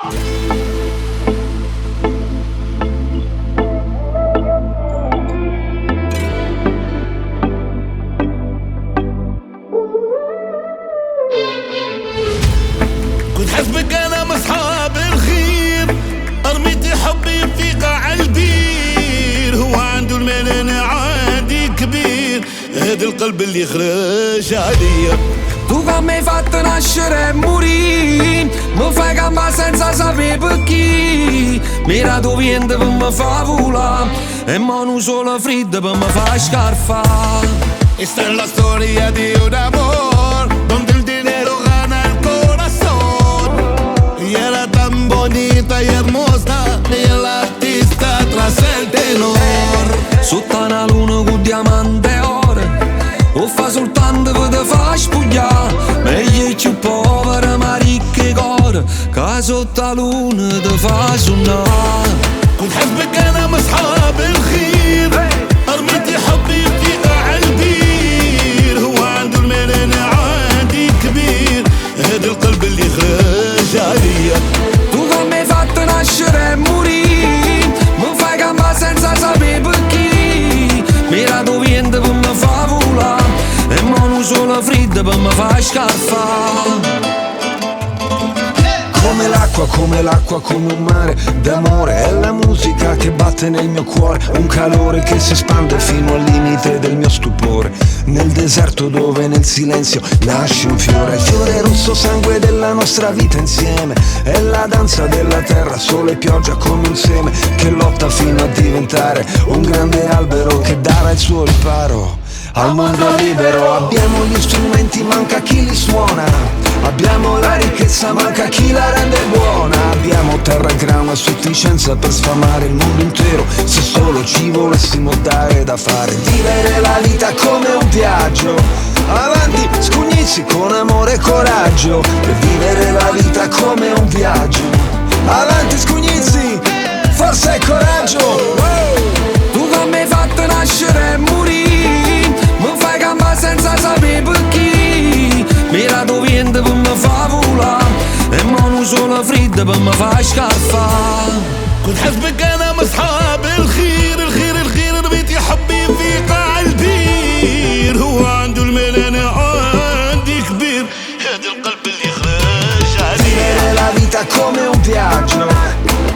كنت حسبك انا من اصحاب الخير، ارميتي حبي في قاع البير. هو عنده المال انا عادي كبير، هذا القلب اللي خرج عليا. Tu che mi hai fatto nascere e morire, mi fai campare senza sapere perché. Mira tu vieni per me fa volare, e mano solo fredda per me fa scarfare. Esta es la storia de un amor donde el dinero gana el corazón. Y era tan bonita y hermosa, y el artista tras el tenor. Sotto una luna con diamante e oro, o fa soltanto per te fa spogliare. Meglio è più povera ma ricca e cuore, che sotto la luna te fa suonare. كنت حسبك انا من اصحاب الخير، ارميتي حبي في قاع البير. هو عنده المال انا عادي كبير، هذا القلب اللي خرج عليا. Tu che mi hai fatto nascere e morire, mi fai campare senza sapere perché. Mira tu vieni per me fa volare, e mano solo fredda per me fa scarfare. Come l'acqua, come un mare d'amore. È la musica che batte nel mio cuore, un calore che si espande fino al limite del mio stupore. Nel deserto dove nel silenzio nasce un fiore, il fiore rosso sangue della nostra vita insieme. È la danza della terra, sole e pioggia come un seme che lotta fino a diventare un grande albero che darà il suo riparo al mondo libero. Abbiamo gli strumenti, manca chi li suona. Abbiamo la ricchezza, manca chi la rende buona. Abbiamo terra e grano a sufficienza per sfamare il mondo intero, se solo ci volessimo dare da fare. Vivere la vita come un viaggio, avanti scugnizzi con amore e coraggio. Per vivere la vita come un viaggio, avanti scugnizzi, forza e coraggio. Tu che mi hai fatto nascere e morire, mi fai campare senza sapere perché. Mira tu vieni per me fa volare, e mano solo fredda per me fa scarfare. كنت حسبك انا من اصحاب الخير، الخير رميتي حبي في قاع البير. هو عنده المال انا عندي كبير، هذا القلب اللي خرج عليا. Vivere la vita come un viaggio,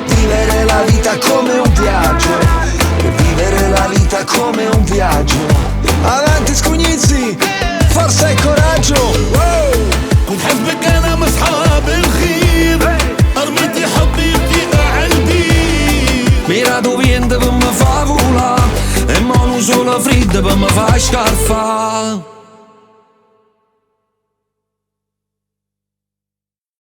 vivere la vita come un viaggio, vivere la vita come un viaggio. Avanti scugnizzi, forza e coraggio. كنت حسبك انا من اصحاب الخير، ارميتي حبي في قاع البير. Mira tu vieni per me fa volare, e mano solo fredda per me fa scarfare.